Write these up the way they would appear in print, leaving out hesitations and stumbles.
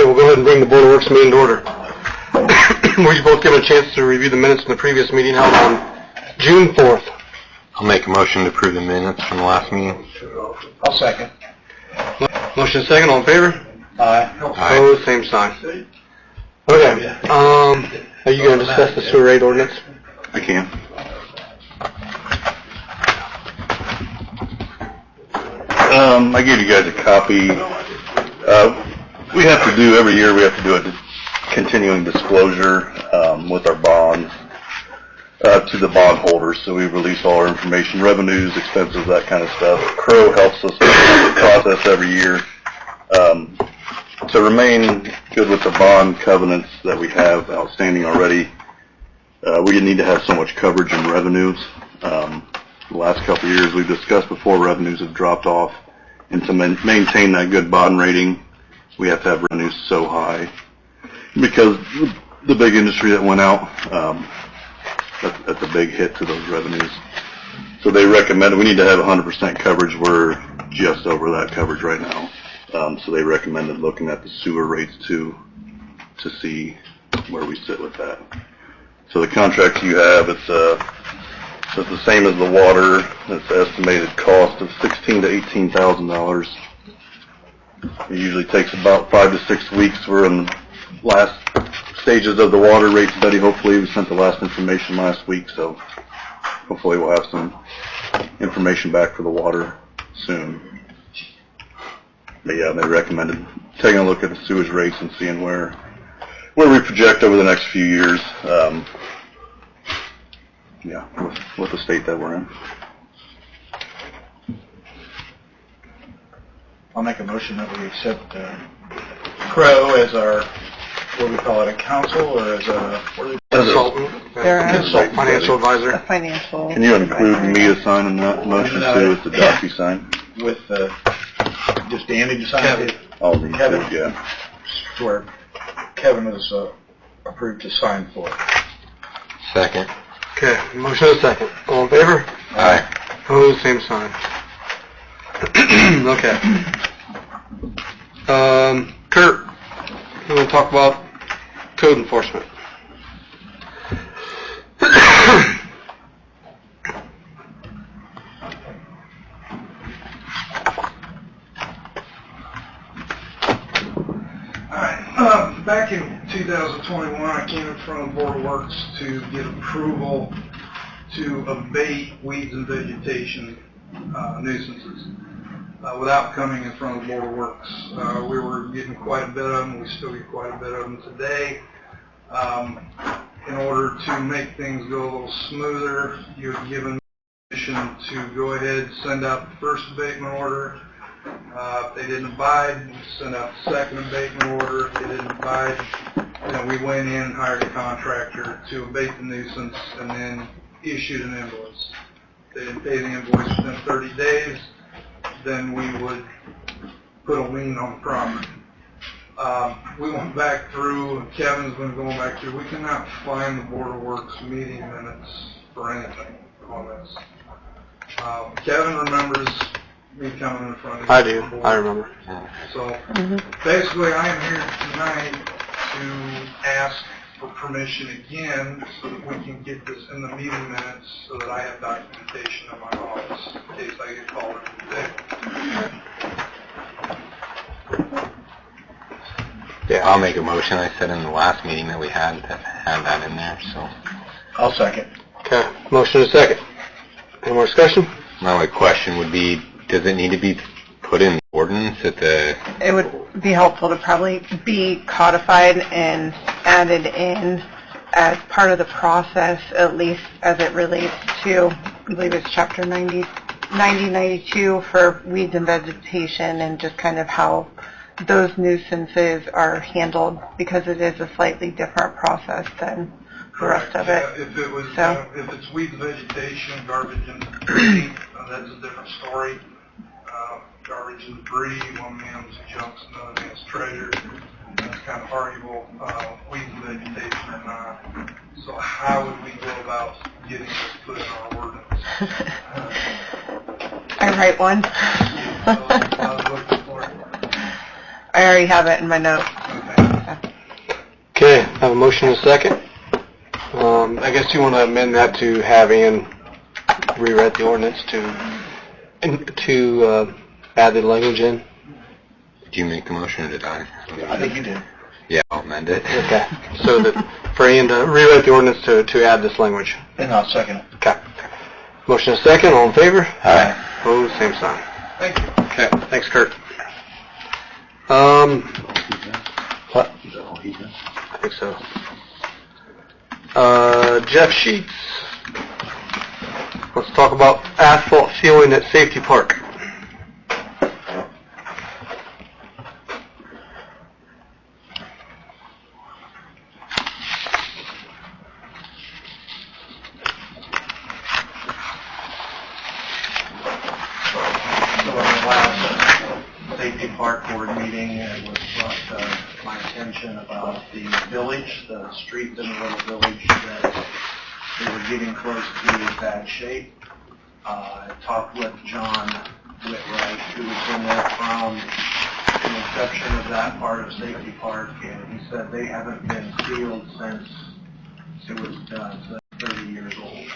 Okay, we'll go ahead and bring the Board of Works meeting to order. Were you both given a chance to review the minutes from the previous meeting held on June 4th? I'll make a motion to approve the minutes from the last meeting. I'll second. Motion second, all in favor? Aye. Opposed, same sign. Okay, are you going to discuss the sewer rate ordinance? I can. I gave you guys a copy. We have to do, every year we have to do a continuing disclosure with our bonds to the bondholders. So we release all our information, revenues, expenses, that kind of stuff. Crow helps us with the process every year. To remain good with the bond covenants that we have outstanding already, we need to have so much coverage and revenues. The last couple of years we've discussed before, revenues have dropped off, and to maintain that good bond rating, we have to have revenues so high because the big industry that went out, that's a big hit to those revenues. So they recommend we need to have 100% coverage. We're just over that coverage right now. So they recommended looking at the sewer rates too to see where we sit with that. So the contracts you have, it's the same as the water. It's an estimated cost of $16,000 to $18,000. It usually takes about 5 to 6 weeks. We're in the last stages of the water rate study. Hopefully, we sent the last information last week, so hopefully we'll have some information back for the water soon. But yeah, they recommended taking a look at the sewage rates and seeing where we project over the next few years. Yeah, with the state that we're in. I'll make a motion that we accept Crow as our, what do we call it, a counsel or as a Consultant, financial advisor. Financial. Can you include me to sign in that motion too with the DocuSign? with just Andy to sign Kevin. it. All these Kevin. two, yeah. Where Kevin is approved to sign for it. Second. Okay, motion and second. All in favor? Aye. Opposed, same sign. Okay. Kurt, you want to talk about code enforcement? Back in 2021, I came in front of the Board of Works to get approval to abate weeds and vegetation nuisances without coming in front of the Board of Works. We were getting quite a bit of them. We still get quite a bit of them today. In order to make things go a little smoother, you're given permission to go ahead and send out the first abatement order. If they didn't abide, we sent out the second abatement order. If they didn't abide, then we went in and hired a contractor to abate the nuisance and then issued an invoice. If they didn't pay the invoice within 30 days, then we would put a lien on the property. We went back through, and Kevin's been going back through, we cannot find the Board of Works meeting minutes for anything on this. Kevin remembers me coming in front of you. I do. I remember. So basically, I am here tonight to ask for permission again so that we can get this in the meeting minutes so that I have documentation in my office in case I get called today. Yeah, I'll make a motion. I said in the last meeting that we had to have that in there, so. I'll second. Okay, motion and second. Any more discussion? My only question would be, does it need to be put in the ordinance at the... It would be helpful to probably be codified and added in as part of the process, at least as it relates to, I believe it's chapter 92 for weeds and vegetation, and just kind of how those nuisances are handled, because it is a slightly different process than the rest of it. If it was, So. if it's weeds, vegetation, garbage and debris, that's a different story. Garbage and debris, one man's junk, another man's treasure. That's kind of arguable. Weeds and vegetation or not. So how would we go about getting this put in our ordinance? I write one. I was looking for it. I already have it in my notes. Okay. Have a motion and a second. I guess you want to amend that to have Ann rewrite the ordinance to add the language in. Did you make the motion or did I? I think you did. Yeah, I'll amend it. Okay. So that for Ann to rewrite the ordinance to add this language. And I'll second it. Okay. Motion and a second. All in favor? Aye. Opposed? Same sign. Thank you. Okay. Thanks, Kurt. What? I think so. Jeff Sheets. Let's talk about asphalt ceiling at Safety Park. So at the last safety park board meeting, it was brought to my attention about the village, the streets in the little village that they were getting close to bad shape. I talked with John Whitwright, who was in there from the inception of that part of Safety Park, and he said they haven't been sealed since it was done, so that's 30 years old.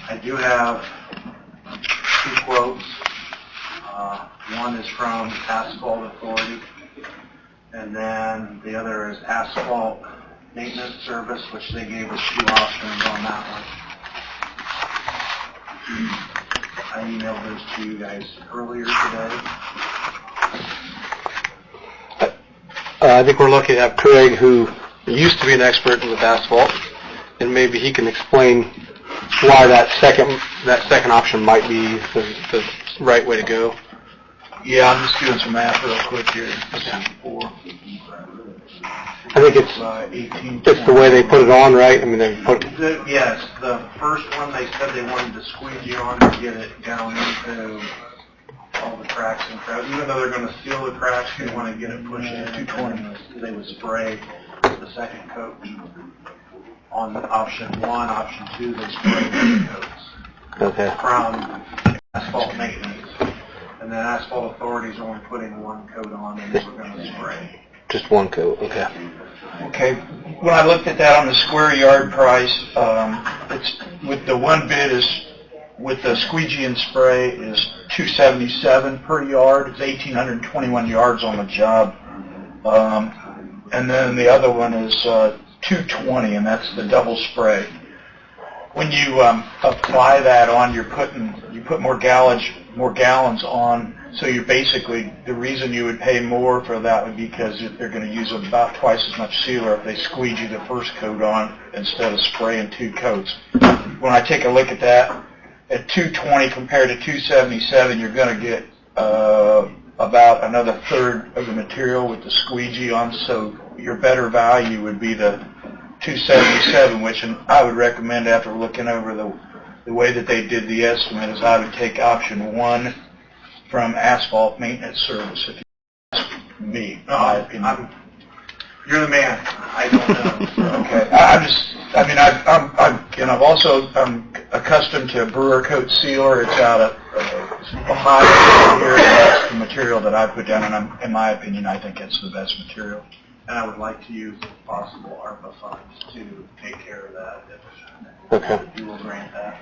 I do have 2 quotes. One is from Asphalt Authority, and then the other is Asphalt Maintenance Service, which they gave us 2 options on that one. I emailed those to you guys earlier today. I think we're lucky to have Craig, who used to be an expert with asphalt, and maybe he can explain why that second option might be the right way to go. Yeah, I'm just doing some math real quick here. I think it's the way they put it on, right? I mean, they put Yes, the first one, they said they wanted to squeegee on to get it down into all the cracks and cracks. Even though they're going to seal the cracks, they want to get it pushed to 220. They would spray the second coat. On option 1, option 2, they spray the coats okay. from asphalt maintenance. And then Asphalt Authority's only putting 1 coat on, and they were going to spray. Just 1 coat. Okay. Okay, when I looked at that on the square yard price, it's with the one bid is with the squeegee and spray is $277 per yard. It's 1,821 yards on the job, and then the other one is $220, and that's the double spray. When you apply that on, you put more gallons on. So you're basically, the reason you would pay more for that would be because they're going to use about twice as much sealer if they squeegee the first coat on instead of spraying 2 coats. When I take a look at that, at 220 compared to 277, you're going to get about another third of the material with the squeegee on. So your better value would be the 277, which I would recommend after looking over the way that they did the estimate is I would take option 1 from Asphalt Maintenance Service, if you ask me, in my opinion. You're the man. I don't know. Okay, I'm accustomed to Brewer Coat Sealer. It's out of Ohio here. That's the material that I put down, and in my opinion, I think it's the best material. And I would like to use, if possible, ARPA funds to take care of that, Okay. if you will grant that.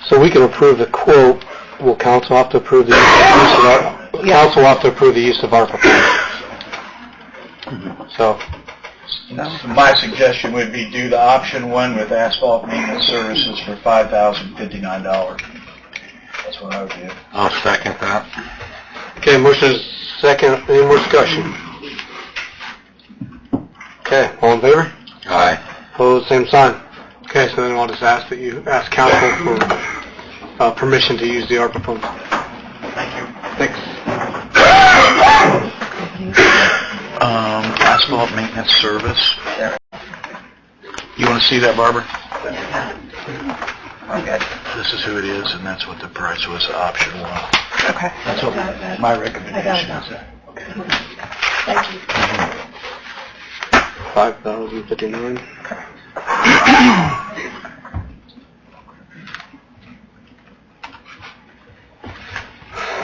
So we can approve the quote. Will council have to approve the use of our? Council will have to approve the use of ARPA funds. So. So my suggestion would be do the option 1 with Asphalt Maintenance Services for $5,059. That's what I would do. I'll second that. Okay, motion is second. Any more discussion? Okay, all in favor? Aye. Opposed, same sign. Okay, so then I'll just ask that you ask council for permission to use the ARPA funds. Thank you. Thanks. Asphalt Maintenance Service. You want to see that, Barbara? Okay. This is who it is, and that's what the price was, option 1. Okay. That's what my recommendation is. Thank you. 5,059.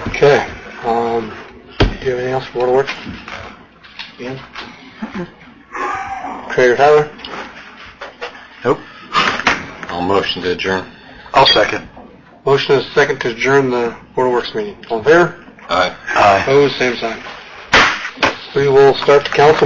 Okay, do you have anything else for Water Works? Ian? Craig or Tyler? I'll motion to adjourn. I'll second. Motion is second to adjourn the Board of Works meeting. All in favor? Aye. Aye. Opposed, same sign. We will start the council meeting.